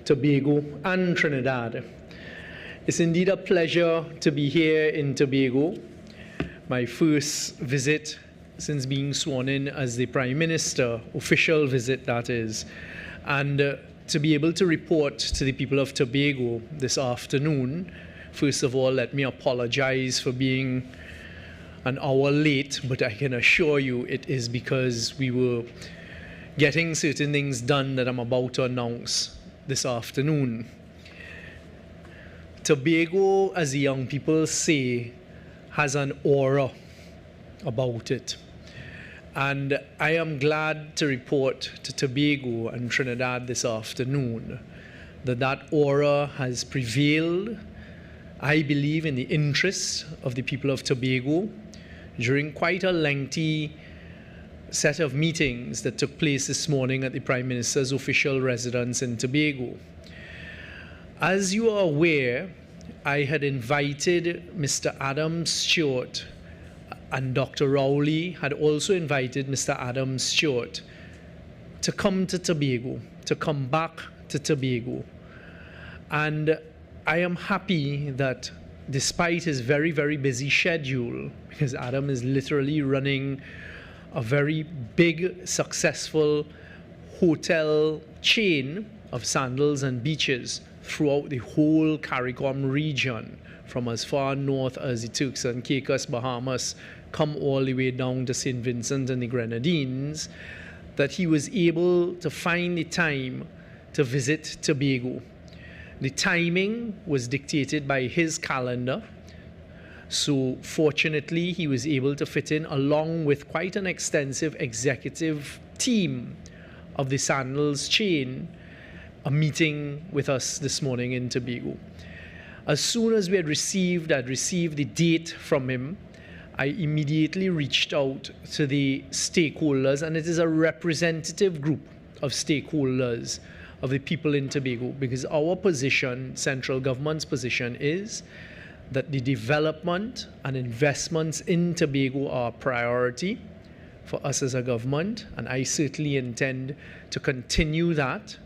Tobago, and Trinidad. It's indeed a pleasure to be here in Tobago, my first visit since being sworn in as the Prime Minister, official visit that is, and to be able to report to the people of Tobago this afternoon. First of all, let me apologize for being an hour late, but I can assure you it is because we were getting certain things done that I'm about to announce this afternoon. Tobago, as the young people say, has an aura about it. And I am glad to report to Tobago and Trinidad this afternoon that that aura has prevailed, I believe, in the interest of the people of Tobago during quite a lengthy set of meetings that took place this morning at the Prime Minister's official residence in Tobago. As you are aware, I had invited Mr. Adam Stuart, and Dr. Rowley had also invited Mr. Adam Stuart to come to Tobago, to come back to Tobago. And I am happy that despite his very, very busy schedule, because Adam is literally running a very big, successful hotel chain of sandals and beaches throughout the whole CARICOM region, from as far north as the Turks and Caicos, Bahamas, come all the way down to St. Vincent and the Grenadines, that he was able to find the time to visit Tobago. The timing was dictated by his calendar, so fortunately he was able to fit in, along with quite an extensive executive team of the sandals chain, a meeting with us this morning in Tobago. As soon as I'd received the date from him, I immediately reached out to the stakeholders, and it is a representative group of stakeholders of the people in Tobago, because our position, central government's position, is that the development and investments in Tobago are a priority for us as a government, and I certainly intend to continue that,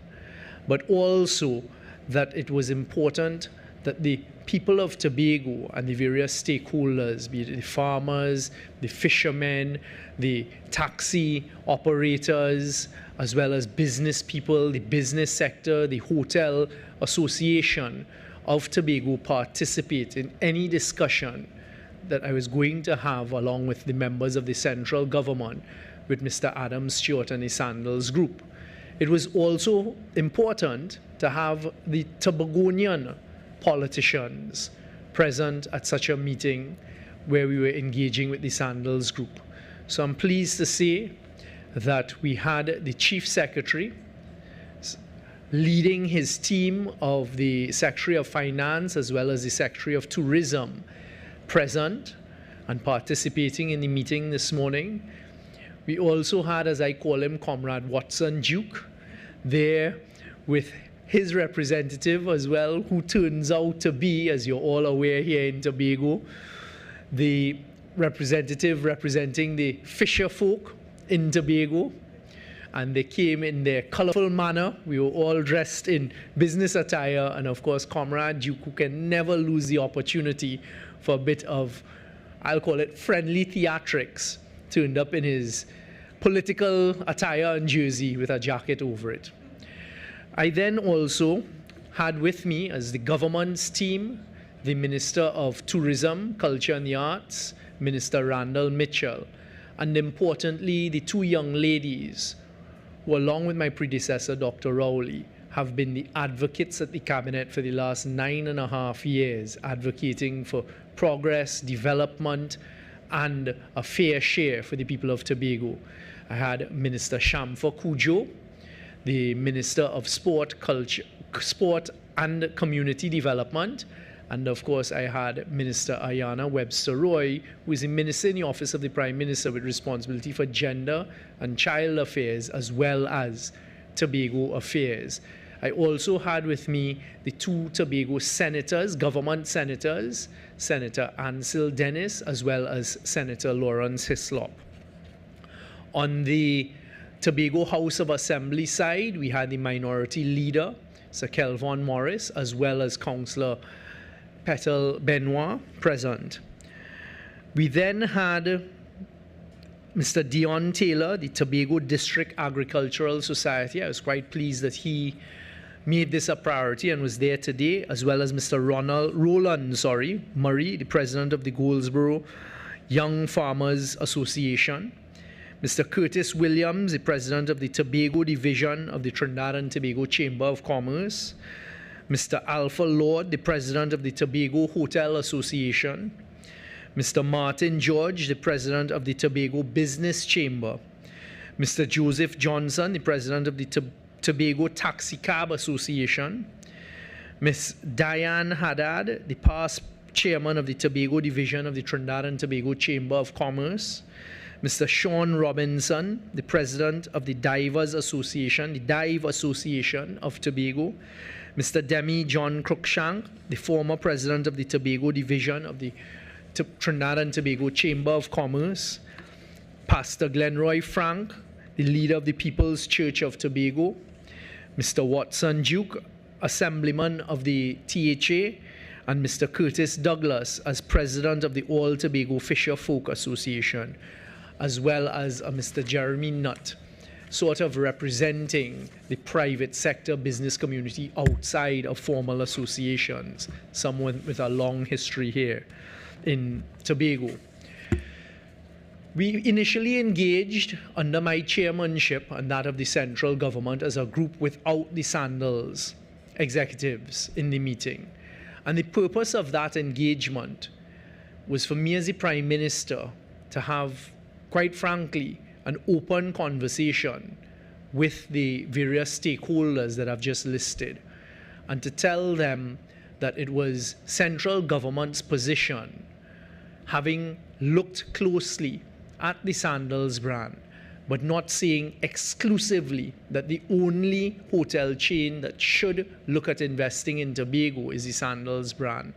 but also that it was important that the people of Tobago and the various stakeholders, be it the farmers, the fishermen, the taxi operators, as well as business people, the business sector, the hotel association of Tobago, participate in any discussion that I was going to have along with the members of the central government with Mr. Adam Stuart and the Sandals Group. It was also important to have the Tobagonian politicians present at such a meeting where we were engaging with the Sandals Group. So I'm pleased to say that we had the Chief Secretary leading his team of the Secretary of Finance as well as the Secretary of Tourism present and participating in the meeting this morning. We also had, as I call him, Comrade Watson Duke there with his representative as well, who turns out to be, as you're all aware here in Tobago, the representative representing the fisher folk in Tobago. And they came in their colorful manner. We were all dressed in business attire, and of course Comrade Duke, who can never lose the opportunity for a bit of, I'll call it, friendly theatrics, turned up in his political attire and jersey with a jacket over it. I then also had with me, as the government's team, the Minister of Tourism, Culture and the Arts, Minister Randall Mitchell, and importantly, the two young ladies who, along with my predecessor, Dr. Rowley, have been the advocates at the Cabinet for the last 9.5 years, advocating for progress, development, and a fair share for the people of Tobago. I had Minister Shamfa Kujo, the Minister of Sport, Culture, Sport and Community Development, and of course I had Minister Ayanna Webster Roy, who is a minister in the Office of the Prime Minister with responsibility for gender and child affairs as well as Tobago affairs. I also had with me the two Tobago senators, government senators, Senator Ansel Dennis as well as Senator Lawrence Hislop. On the Tobago House of Assembly side, we had the Minority Leader, Sir Kelvin Morris, as well as Councillor Petal Benoit present. We then had Mr. Dion Taylor, the Tobago District Agricultural Society. I was quite pleased that he made this a priority and was there today, as well as Mr. Roland Murray, the president of the Goldsboro Young Farmers Association. Mr. Curtis Williams, the president of the Tobago Division of the Trinidad and Tobago Chamber of Commerce. Mr. Alpha Lord, the president of the Tobago Hotel Association. Mr. Martin George, the president of the Tobago Business Chamber. Mr. Joseph Johnson, the president of the Tobago Taxi Cab Association. Ms. Diane Haddad, the past chairman of the Tobago Division of the Trinidad and Tobago Chamber of Commerce. Mr. Sean Robinson, the president of the Divers Association, the Dive Association of Tobago. Mr. Demi John Cruikshank, the former president of the Tobago Division of the Trinidad and Tobago Chamber of Commerce. Pastor Glenroy Frank, the leader of the People's Church of Tobago. Mr. Watson Duke, assemblyman of the THA, and Mr. Curtis Douglas as president of the All Tobago Fisher Folk Association, as well as Mr. Jeremy Nutt, sort of representing the private sector business community outside of formal associations, someone with a long history here in Tobago. We initially engaged under my chairmanship and that of the central government as a group without the Sandals executives in the meeting. And the purpose of that engagement was for me as the Prime Minister to have, quite frankly, an open conversation with the various stakeholders that I've just listed, and to tell them that it was central government's position, having looked closely at the Sandals brand, but not saying exclusively that the only hotel chain that should look at investing in Tobago is the Sandals brand,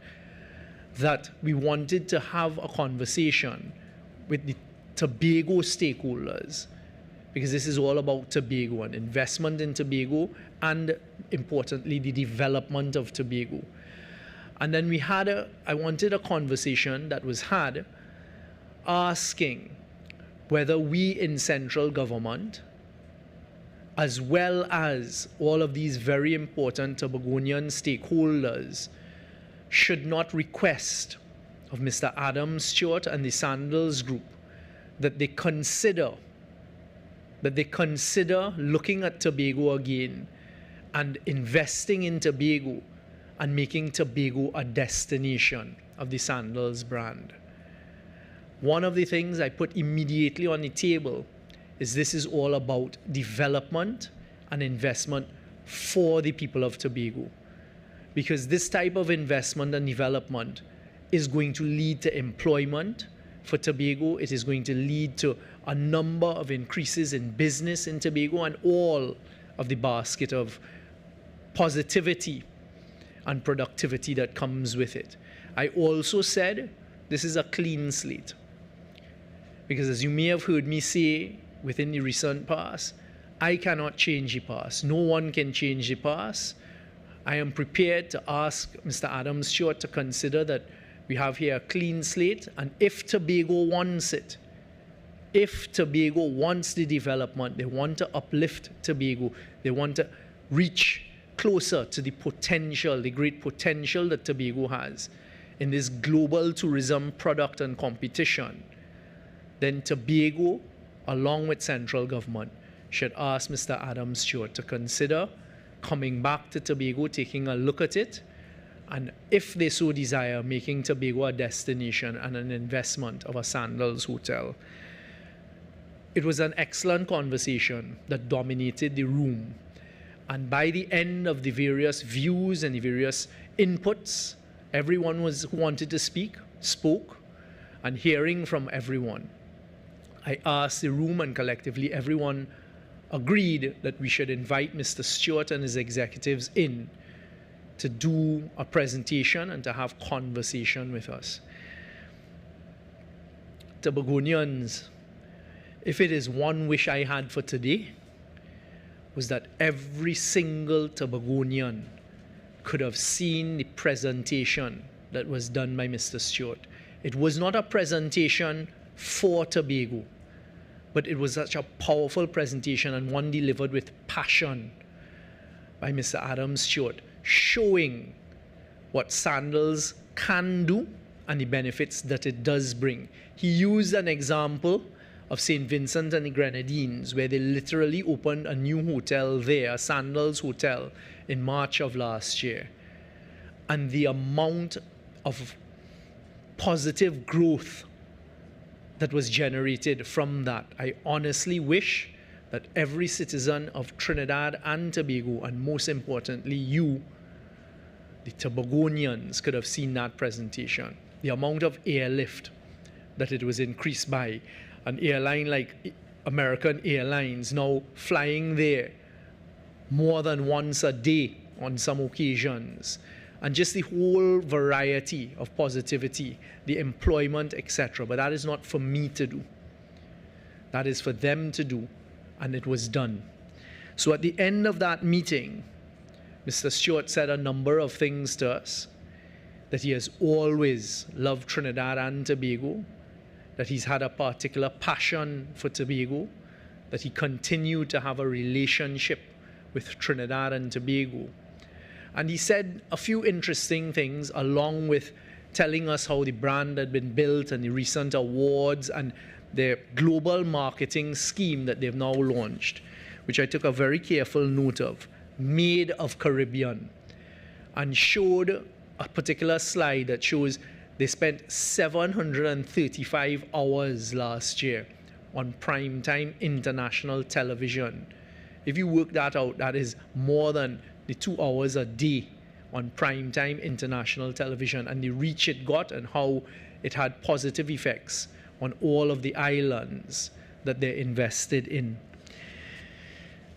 that we wanted to have a conversation with the Tobago stakeholders, because this is all about Tobago and investment in Tobago, and importantly, the development of Tobago. And then I wanted a conversation that was had asking whether we in central government, as well as all of these very important Tobagonian stakeholders, should not request of Mr. Adam Stuart and the Sandals Group that they consider looking at Tobago again and investing in Tobago and making Tobago a destination of the Sandals brand. One of the things I put immediately on the table is this is all about development and investment for the people of Tobago, because this type of investment and development is going to lead to employment for Tobago. It is going to lead to a number of increases in business in Tobago and all of the basket of positivity and productivity that comes with it. I also said this is a clean slate, because as you may have heard me say within the recent past, I cannot change the past. No one can change the past. I am prepared to ask Mr. Adam Stewart to consider that we have here a clean slate, and if Tobago wants it, if Tobago wants the development, they want to uplift Tobago, they want to reach closer to the potential, the great potential that Tobago has in this global tourism product and competition, then Tobago, along with central government, should ask Mr. Adam Stewart to consider coming back to Tobago, taking a look at it, and if they so desire, making Tobago a destination and an investment of a Sandals hotel. It was an excellent conversation that dominated the room. And by the end of the various views and the various inputs, everyone who wanted to speak, spoke, and hearing from everyone, I asked the room, and collectively everyone agreed that we should invite Mr. Stewart and his executives in to do a presentation and to have conversation with us. Tobagonians, if it is one wish I had for today, was that every single Tobagonian could have seen the presentation that was done by Mr. Stuart. It was not a presentation for Tobago, but it was such a powerful presentation and one delivered with passion by Mr. Adam Stuart, showing what sandals can do and the benefits that it does bring. He used an example of St. Vincent and the Grenadines, where they literally opened a new hotel there, a sandals hotel, in March of last year. And the amount of positive growth that was generated from that, I honestly wish that every citizen of Trinidad and Tobago, and most importantly you, the Tobagonians, could have seen that presentation. The amount of airlift that it was increased by. An airline like American Airlines now flying there more than once a day on some occasions. And just the whole variety of positivity, the employment, etc. But that is not for me to do. That is for them to do. And it was done. So at the end of that meeting, Mr. Stuart said a number of things to us. That he has always loved Trinidad and Tobago, that he's had a particular passion for Tobago, that he continued to have a relationship with Trinidad and Tobago. And he said a few interesting things, along with telling us how the brand had been built and the recent awards and the global marketing scheme that they've now launched, which I took a very careful note of, Made of Caribbean, and showed a particular slide that shows they spent 735 hours last year on primetime international television. If you work that out, that is more than the 2 hours a day on primetime international television, and the reach it got and how it had positive effects on all of the islands that they're invested in.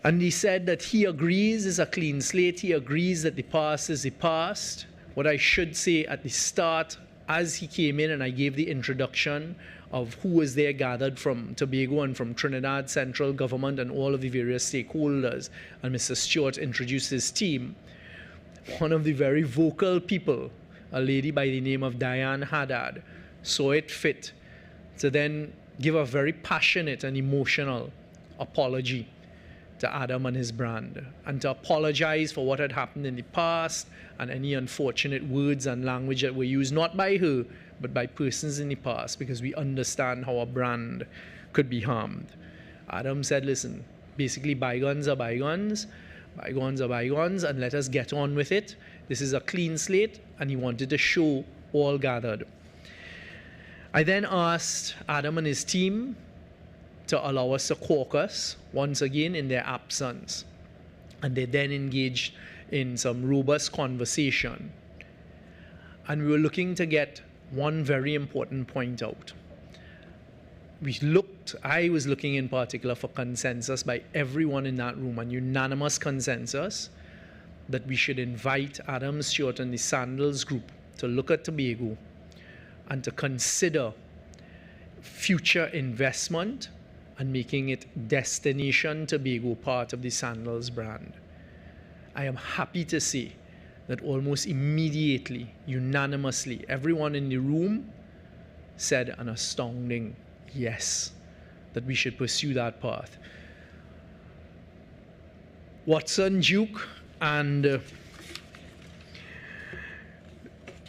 And he said that he agrees it's a clean slate. He agrees that the past is the past. What I should say at the start, as he came in and I gave the introduction of who was there gathered from Tobago and from Trinidad central government and all of the various stakeholders, and Mr. Stuart introduced his team, one of the very vocal people, a lady by the name of Diane Haddad, saw it fit to then give a very passionate and emotional apology to Adam and his brand, and to apologize for what had happened in the past and any unfortunate words and language that were used, not by her, but by persons in the past, because we understand how a brand could be harmed. Adam said, listen, basically bygones are bygones, bygones are bygones, and let us get on with it. This is a clean slate, and he wanted to show all gathered. I then asked Adam and his team to allow us to caucus once again in their absence. And they then engaged in some robust conversation. And we were looking to get one very important point out. I was looking in particular for consensus by everyone in that room, an unanimous consensus that we should invite Adam Stuart and the Sandals Group to look at Tobago and to consider future investment and making it Destination Tobago part of the Sandals brand. I am happy to say that almost immediately, unanimously, everyone in the room said an astounding yes, that we should pursue that path. Watson Duke and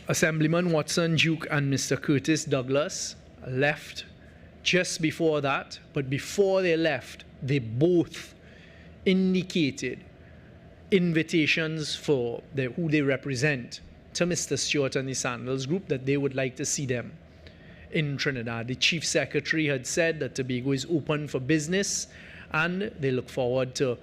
Assemblyman Watson Duke and Mr. Curtis Douglas left just before that, but before they left, they both indicated invitations for who they represent to Mr. Stuart and the Sandals Group, that they would like to see them in Trinidad. The Chief Secretary had said that Tobago is open for business and they look forward to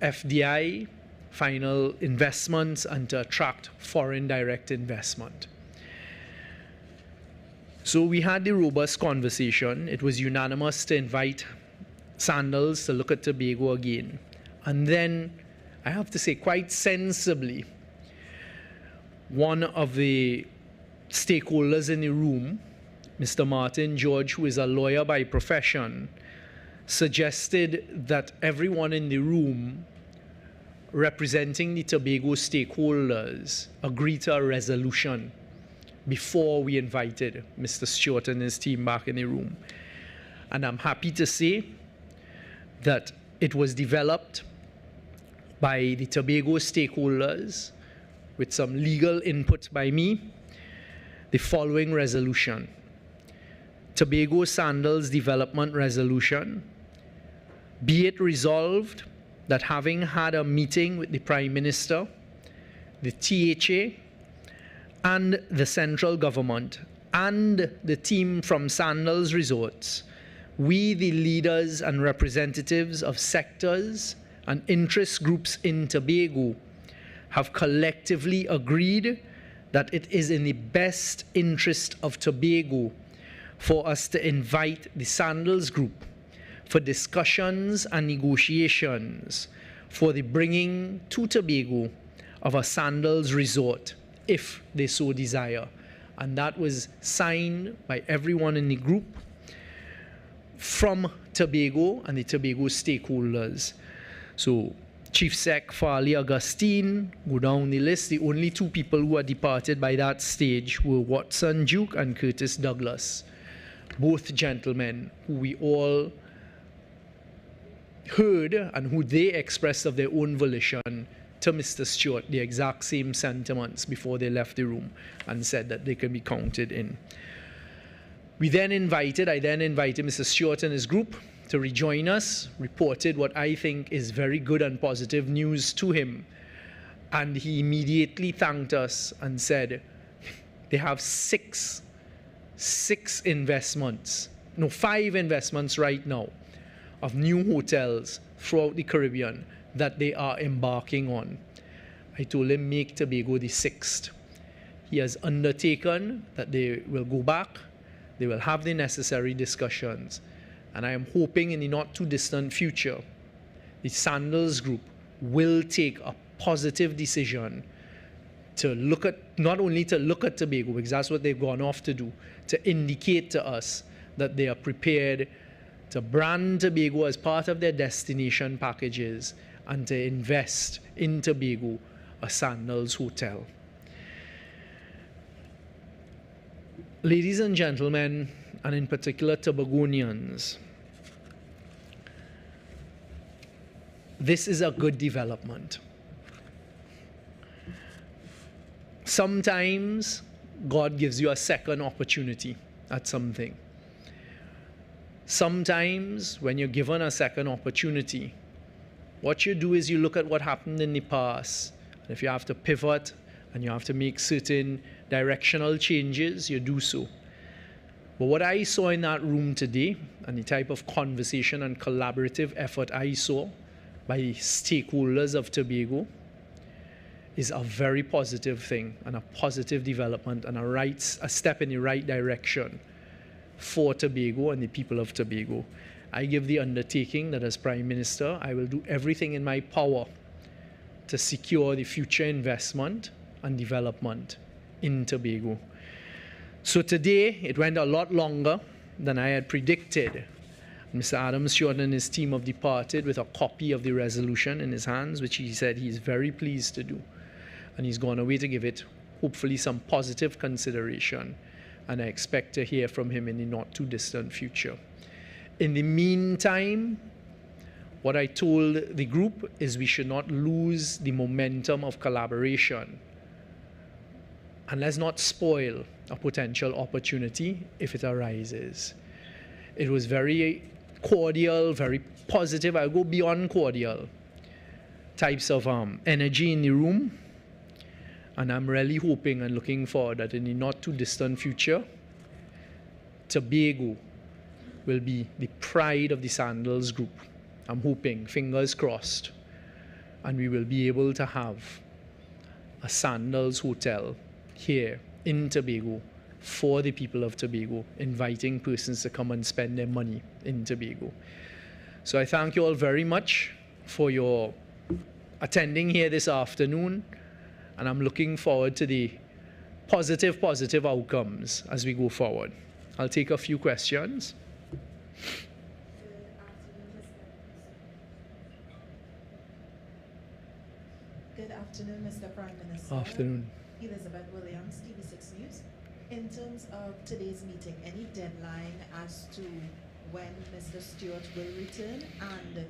FDI, final investments, and to attract foreign direct investment. So we had the robust conversation. It was unanimous to invite Sandals to look at Tobago again. And then, I have to say, quite sensibly, one of the stakeholders in the room, Mr. Martin George, who is a lawyer by profession, suggested that everyone in the room representing the Tobago stakeholders agree to a resolution before we invited Mr. Stuart and his team back in the room. And I'm happy to say that it was developed by the Tobago stakeholders with some legal input by me, the following resolution. Tobago Sandals Development Resolution. Be it resolved that having had a meeting with the Prime Minister, the THA, and the central government, and the team from Sandals Resorts, we, the leaders and representatives of sectors and interest groups in Tobago, have collectively agreed that it is in the best interest of Tobago for us to invite the Sandals Group for discussions and negotiations for the bringing to Tobago of a Sandals resort, if they so desire. And that was signed by everyone in the group from Tobago and the Tobago stakeholders. So Chief Sec Farley Augustine, go down the list. The only two people who are departed by that stage were Watson Duke and Curtis Douglas. Both gentlemen who we all heard and who they expressed of their own volition to Mr. Stuart the exact same sentiments before they left the room and said that they can be counted in. I then invited Mr. Stuart and his group to rejoin us, reported what I think is very good and positive news to him. And he immediately thanked us and said they have five investments right now of new hotels throughout the Caribbean that they are embarking on. I told him make Tobago the sixth. He has undertaken that they will go back, they will have the necessary discussions, and I am hoping in the not too distant future, the Sandals Group will take a positive decision to look at, not only to look at Tobago, because that's what they've gone off to do, to indicate to us that they are prepared to brand Tobago as part of their destination packages and to invest in Tobago a Sandals hotel. Ladies and gentlemen, and in particular Tobagonians, this is a good development. Sometimes God gives you a second opportunity at something. Sometimes when you're given a second opportunity, what you do is you look at what happened in the past. And if you have to pivot and you have to make certain directional changes, you do so. But what I saw in that room today, and the type of conversation and collaborative effort I saw by stakeholders of Tobago, is a very positive thing and a positive development and a step in the right direction for Tobago and the people of Tobago. I give the undertaking that as Prime Minister, I will do everything in my power to secure the future investment and development in Tobago. So today, it went a lot longer than I had predicted. Mr. Adam Stuart and his team have departed with a copy of the resolution in his hands, which he said he's very pleased to do. And he's gone away to give it, hopefully, some positive consideration. And I expect to hear from him in the not too distant future. In the meantime, what I told the group is we should not lose the momentum of collaboration. And let's not spoil a potential opportunity if it arises. It was very cordial, very positive. I'll go beyond cordial types of energy in the room. And I'm really hoping and looking forward that in the not too distant future, Tobago will be the pride of the Sandals Group. I'm hoping, fingers crossed, and we will be able to have a Sandals hotel here in Tobago for the people of Tobago, inviting persons to come and spend their money in Tobago. So I thank you all very much for your attending here this afternoon, and I'm looking forward to the positive outcomes as we go forward. I'll take a few questions. Afternoon, Afternoon. Elizabeth Williams, TV6 News. In terms of today's meeting, any deadline as to when Mr. Stuart will return? And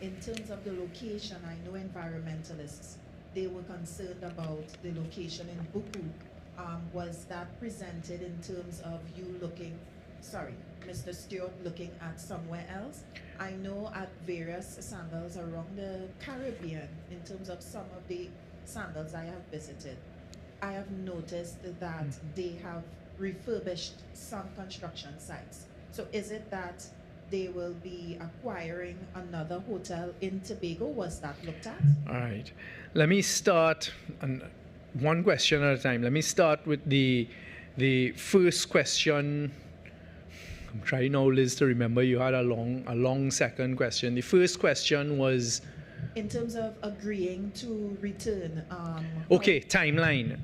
in terms of the location, I know environmentalists, they were concerned about the location in Buku. Was that presented in terms of you Mr. Stuart looking at somewhere else? I know at various sandals around the Caribbean, in terms of some of the sandals I have visited, I have noticed that they have refurbished some construction sites. So is it that they will be acquiring another hotel in Tobago? Was that looked at? All right. Let me start one question at a time. Let me start with the first question. I'm trying now, Liz, to remember you had a long second question. The first question was in terms of agreeing to return. Okay, timeline.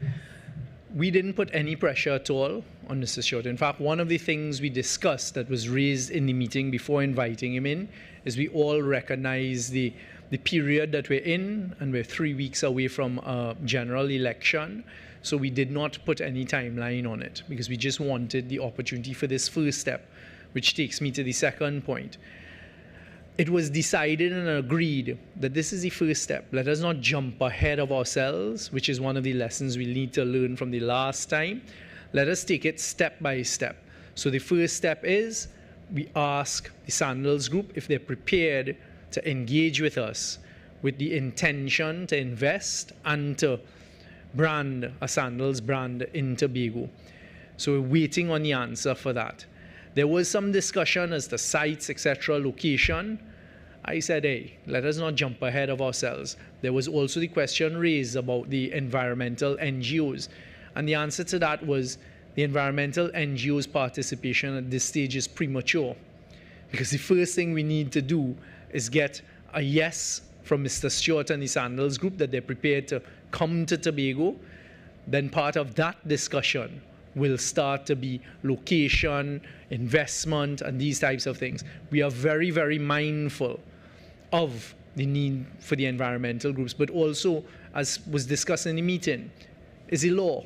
We didn't put any pressure at all on Mr. Stuart. In fact, one of the things we discussed that was raised in the meeting before inviting him in is we all recognize the period that we're in, and we're 3 weeks away from a general election. So we did not put any timeline on it because we just wanted the opportunity for this first step, which takes me to the second point. It was decided and agreed that this is the first step. Let us not jump ahead of ourselves, which is one of the lessons we need to learn from the last time. Let us take it step by step. So the first step is we ask the Sandals Group if they're prepared to engage with us with the intention to invest and to brand a sandals brand in Tobago. So we're waiting on the answer for that. There was some discussion as to sites, etc., location. I said, hey, let us not jump ahead of ourselves. There was also the question raised about the environmental NGOs. And the answer to that was the environmental NGOs' participation at this stage is premature. Because the first thing we need to do is get a yes from Mr. Stuart and the Sandals Group that they're prepared to come to Tobago. Then part of that discussion will start to be location, investment, and these types of things. We are very, very mindful of the need for the environmental groups, but also, as was discussed in the meeting, is the law.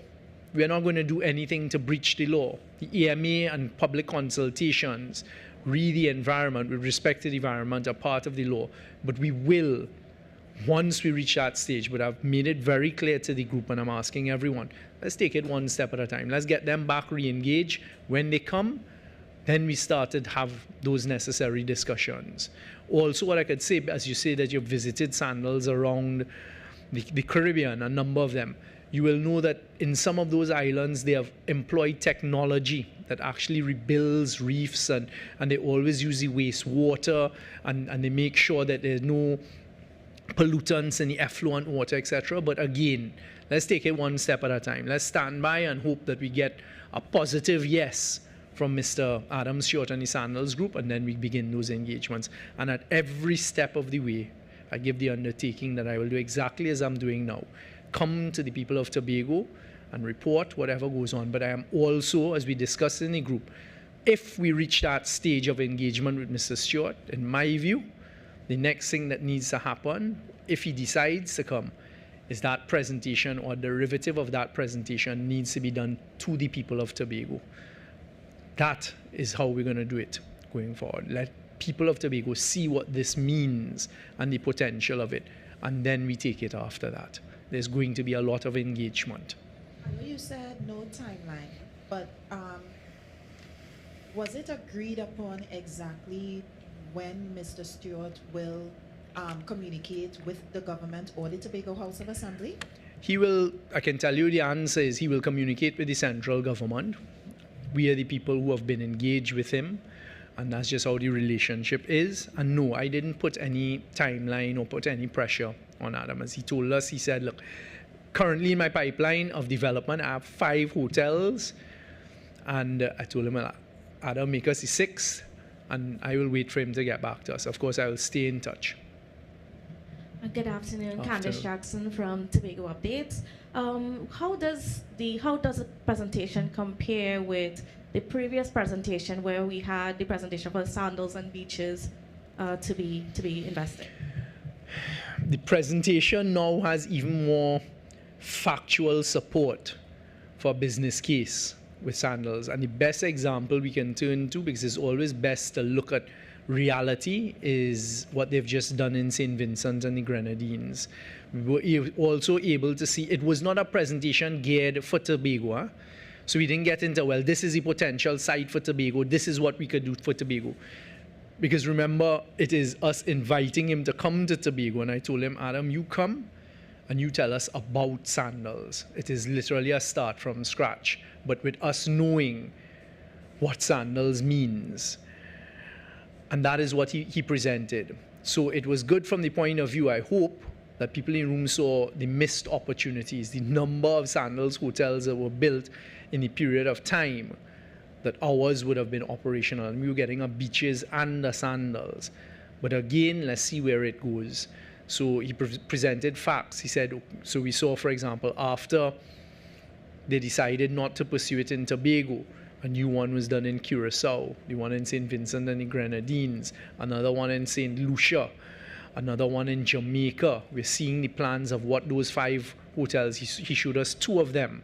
We are not going to do anything to breach the law. The EMA and public consultations, re the environment, with respect to the environment, are part of the law. But we will, once we reach that stage, but I've made it very clear to the group, and I'm asking everyone, let's take it one step at a time. Let's get them back re-engaged. When they come, then we started to have those necessary discussions. Also, what I could say, as you say that you've visited sandals around the Caribbean, a number of them, you will know that in some of those islands, they have employed technology that actually rebuilds reefs, and they always use the wastewater, and they make sure that there's no pollutants in the effluent water, etc. But again, let's take it one step at a time. Let's stand by and hope that we get a positive yes from Mr. Adam Stuart and the Sandals Group, and then we begin those engagements. And at every step of the way, I give the undertaking that I will do exactly as I'm doing now. Come to the people of Tobago and report whatever goes on. But I am also, as we discussed in the group, if we reach that stage of engagement with Mr. Stuart, in my view, the next thing that needs to happen, if he decides to come, is that presentation or derivative of that presentation needs to be done to the people of Tobago. That is how we're going to do it going forward. Let people of Tobago see what this means and the potential of it, and then we take it after that. There's going to be a lot of engagement. I know you said no timeline, but was it agreed upon exactly when Mr. Stuart will communicate with the government or the Tobago House of Assembly? He will, I can tell you the answer is he will communicate with the central government. We are the people who have been engaged with him, and that's just how the relationship is. And no, I didn't put any timeline or put any pressure on Adam. As he told us, he said, look, currently in my pipeline of development, I have 5 hotels, and I told him, Adam, make us the 6th, and I will wait for him to get back to us. Of course, I will stay in touch. Good afternoon, Candice Jackson from Tobago Updates. How does the presentation compare with the previous presentation where we had the presentation for sandals and beaches to be invested? The presentation now has even more factual support for a business case with sandals. And the best example we can turn to, because it's always best to look at reality, is what they've just done in St. Vincent and the Grenadines. We were also able to see it was not a presentation geared for Tobago. Huh? So we didn't get into, well, this is the potential site for Tobago, this is what we could do for Tobago. Because remember, it is us inviting him to come to Tobago, and I told him, Adam, you come and you tell us about sandals. It is literally a start from scratch, but with us knowing what sandals means. And that is what he presented. So it was good from the point of view, I hope, that people in the room saw the missed opportunities, the number of sandals hotels that were built in the period of time that ours would have been operational. And we were getting our beaches and the sandals. But again, let's see where it goes. So he presented facts. He said, so we saw, for example, after they decided not to pursue it in Tobago, a new one was done in Curacao, the one in St. Vincent and the Grenadines, another one in St. Lucia, another one in Jamaica. We're seeing the plans of what those 5 hotels, he showed us 2 of them,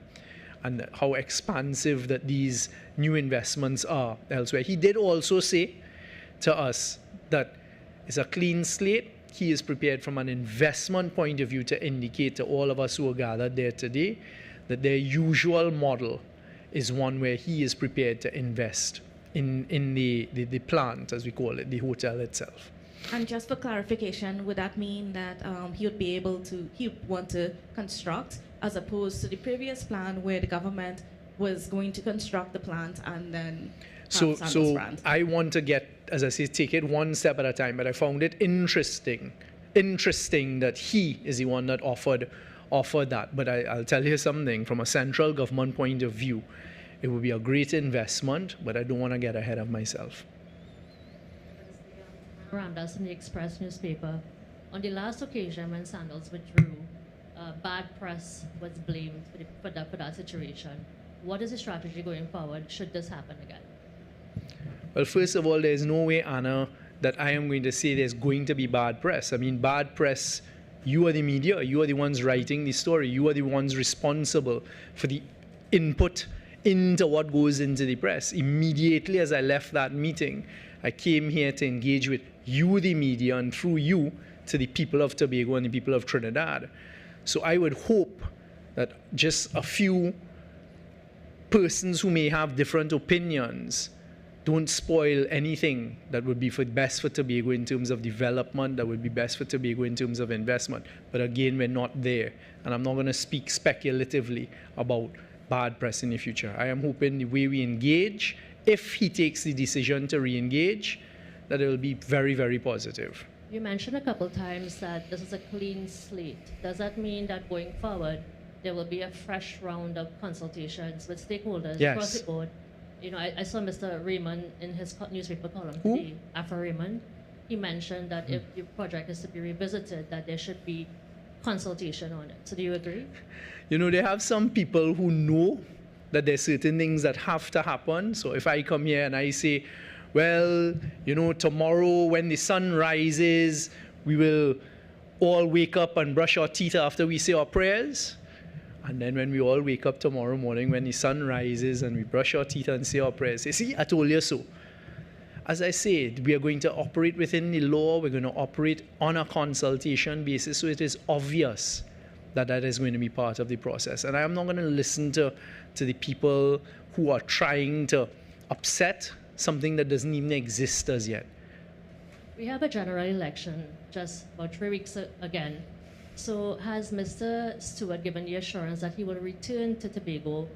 and how expansive that these new investments are elsewhere. He did also say to us that it's a clean slate. He is prepared from an investment point of view to indicate to all of us who are gathered there today that their usual model is one where he is prepared to invest in the plant, as we call it, the hotel itself. And just for clarification, would that mean that he would want to construct, as opposed to the previous plan where the government was going to construct the plant and then so I want to get, as I say, take it one step at a time, but I found it interesting that he is the one that offered that. But I'll tell you something, from a central government point of view, it would be a great investment, but I don't want to get ahead of myself. Miranda's in the Express newspaper. On the last occasion when sandals withdrew, bad press was blamed for that situation. What is the strategy going forward should this happen again? Well, first of all, there's no way, Anna, that I am going to say there's going to be bad press. I mean, bad press, you are the media, you are the ones writing the story, you are the ones responsible for the input into what goes into the press. Immediately as I left that meeting, I came here to engage with you, the media, and through you to the people of Tobago and the people of Trinidad. So I would hope that just a few persons who may have different opinions don't spoil anything that would be best for Tobago in terms of development, that would be best for Tobago in terms of investment. But again, we're not there. And I'm not going to speak speculatively about bad press in the future. I am hoping the way we engage, if he takes the decision to re-engage, that it will be very, very positive. You mentioned a couple times that this is a clean slate. Does that mean that going forward, there will be a fresh round of consultations with stakeholders across the board? You know, I saw Mr. Raymond in his newspaper column today, Afro Raymond. He mentioned that if the project is to be revisited, that there should be consultation on it. So do you agree? You know, they have some people who know that there's certain things that have to happen. So if I come here and I say, well, you know, tomorrow when the sun rises, we will all wake up and brush our teeth after we say our prayers. And then when we all wake up tomorrow morning, when the sun rises and we brush our teeth and say our prayers, you see, I told you so. As I said, we are going to operate within the law. We're going to operate on a consultation basis. So it is obvious that that is going to be part of the process. And I am not going to listen to the people who are trying to upset something that doesn't even exist as yet. We have a general election just about 3 weeks again. So has Mr. Stuart given the assurance that he will return to Tobago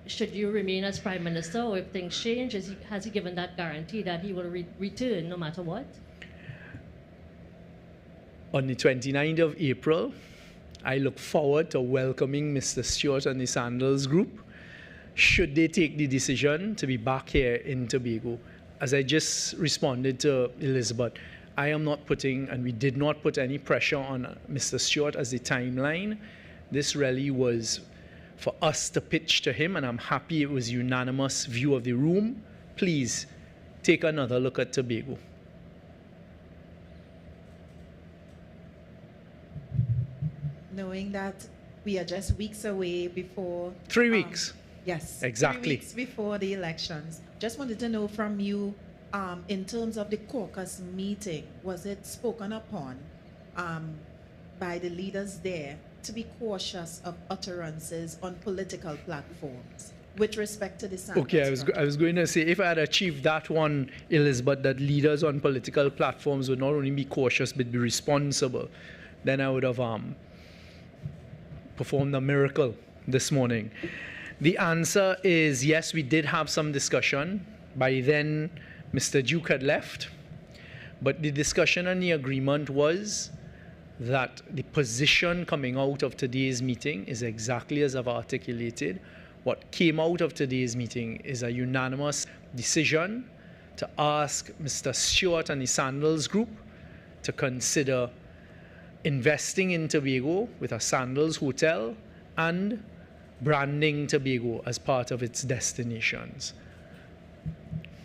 should you remain as Prime Minister, or if things change, has he given that guarantee that he will return no matter what? On the 29th of April, I look forward to welcoming Mr. Stuart and the Sandals Group, should they take the decision to be back here in Tobago. As I just responded to Elizabeth, I am not putting, and we did not put any pressure on Mr. Stuart as the timeline. This really was for us to pitch to him, and I'm happy it was unanimous view of the room. Please take another look at Tobago. Knowing that We are just weeks away before. 3 weeks. Yes. Exactly. 3 weeks before the elections. Just wanted to know from you, in terms of the caucus meeting, was it spoken upon by the leaders there to be cautious of utterances on political platforms with respect to the Sandals? Okay, I was going to say, if I had achieved that one, Elizabeth, that leaders on political platforms would not only be cautious but be responsible, then I would have performed a miracle this morning. The answer is yes, we did have some discussion. By then, Mr. Duke had left. But the discussion and the agreement was that the position coming out of today's meeting is exactly as I've articulated. What came out of today's meeting is a unanimous decision to ask Mr. Stuart and the Sandals Group to consider investing in Tobago with a Sandals hotel and branding Tobago as part of its destinations.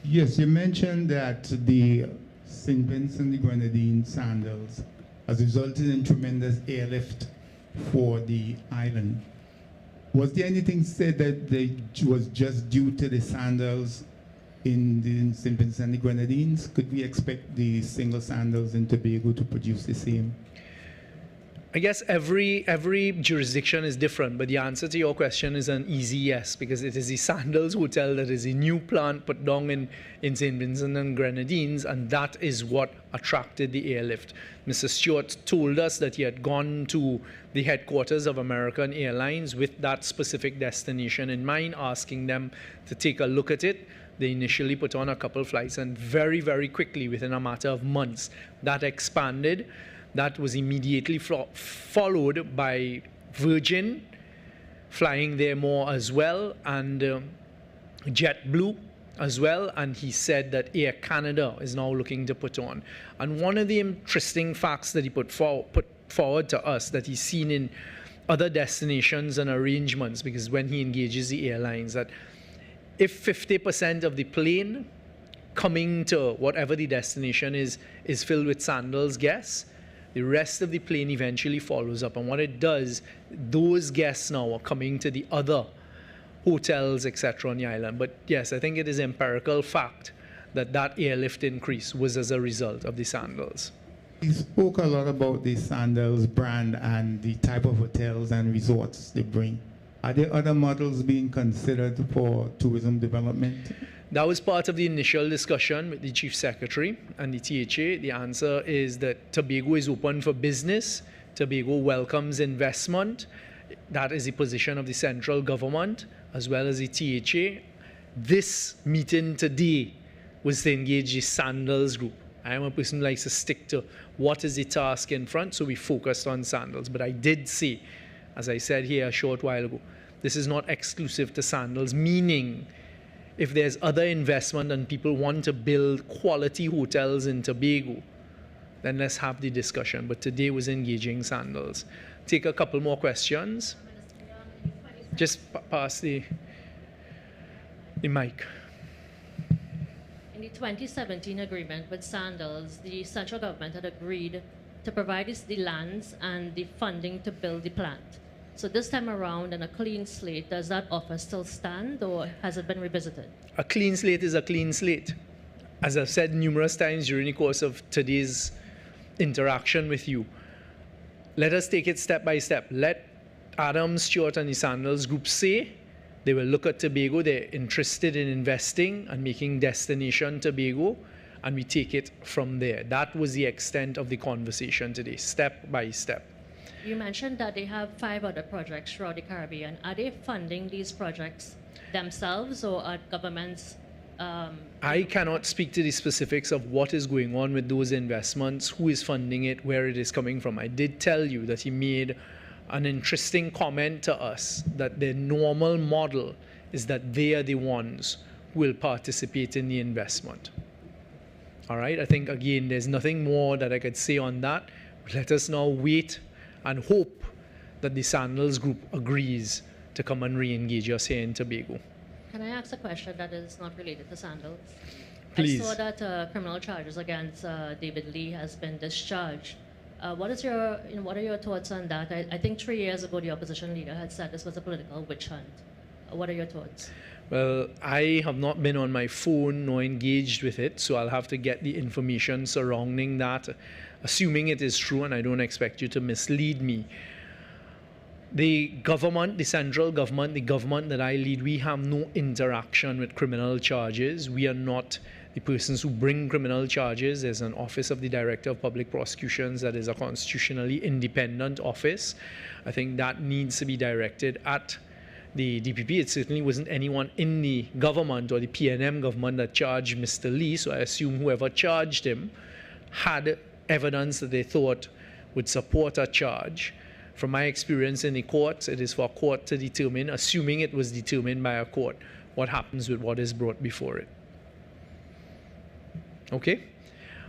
Yes, you mentioned that the St. Vincent the Grenadines Sandals has resulted in tremendous airlift for the island. Was there anything said that was just due to the Sandals in the St. Vincent the Grenadines? Could we expect the single Sandals in Tobago to produce the same? I guess every jurisdiction is different, but the answer to your question is an easy yes, because it is the Sandals Hotel that is a new plant put down in St. Vincent and Grenadines, and that is what attracted the airlift. Mr. Stuart told us that he had gone to the headquarters of American Airlines with that specific destination in mind, asking them to take a look at it. They initially put on a couple flights, and very, very quickly, within a matter of months, that expanded. That was immediately followed by Virgin flying there more as well, and JetBlue as well. And he said that Air Canada is now looking to put on. And one of the interesting facts that he put forward to us that he's seen in other destinations and arrangements, because when he engages the airlines, that if 50% of the plane coming to whatever the destination is filled with Sandals guests, the rest of the plane eventually follows up. And what it does, those guests now are coming to the other hotels, etc. on the island. But yes, I think it is empirical fact that that airlift increase was as a result of the Sandals. You spoke a lot about the Sandals brand and the type of hotels and resorts they bring. Are there other models being considered for tourism development? That was part of the initial discussion with the Chief Secretary and the THA. The answer is that Tobago is open for business. Tobago welcomes investment. That is the position of the central government as well as the THA. This meeting today was to engage the Sandals Group. I am a person who likes to stick to what is the task in front, so we focused on Sandals. But I did say, as I said here a short while ago, this is not exclusive to Sandals, meaning if there's other investment and people want to build quality hotels in Tobago, then let's have the discussion. But today was engaging Sandals. Take a couple more questions. Just pass the mic. In the 2017 agreement with Sandals, the central government had agreed to provide us the lands and the funding to build the plant. So this time around, on a clean slate, does that offer still stand, or has it been revisited? A clean slate is a clean slate. As I've said numerous times during the course of today's interaction with you, let us take it step by step. Let Adam, Stuart, and the Sandals Group say they will look at Tobago, they're interested in investing and making destination Tobago, and we take it from there. That was the extent of the conversation today, step by step. You mentioned that they have 5 other projects throughout the Caribbean. Are they funding these projects themselves, or are governments? I cannot speak to the specifics of what is going on with those investments, who is funding it, where it is coming from. I did tell you that he made an interesting comment to us that the normal model is that they are the ones who will participate in the investment. All right, I think, again, there's nothing more that I could say on that. Let us now wait and hope that the Sandals Group agrees to come and re-engage us here in Tobago. Can I ask a question that is not related to Sandals? Please. I saw that criminal charges against David Lee has been discharged. What is your, what are your thoughts on that? I think 3 years ago the opposition leader had said this was a political witch hunt. What are your thoughts? Well, I have not been on my phone nor engaged with it, so I'll have to get the information surrounding that, assuming it is true, and I don't expect you to mislead me. The government, the central government, the government that I lead, we have no interaction with criminal charges. We are not the persons who bring criminal charges. There's an office of the Director of Public Prosecutions that is a constitutionally independent office. I think that needs to be directed at the DPP. It certainly wasn't anyone in the government or the PNM government that charged Mr. Lee, so I assume whoever charged him had evidence that they thought would support a charge. From my experience in the courts, it is for a court to determine, assuming it was determined by a court, what happens with what is brought before it. Okay?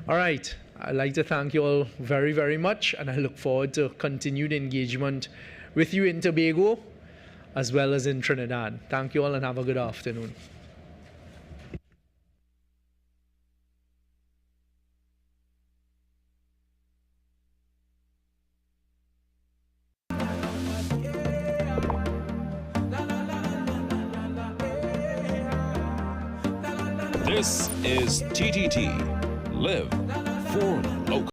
All right. I'd like to thank you all very, very much, and I look forward to continued engagement with you in Tobago as well as in Trinidad. Thank you all and have a good afternoon. This is TTT. Live for local.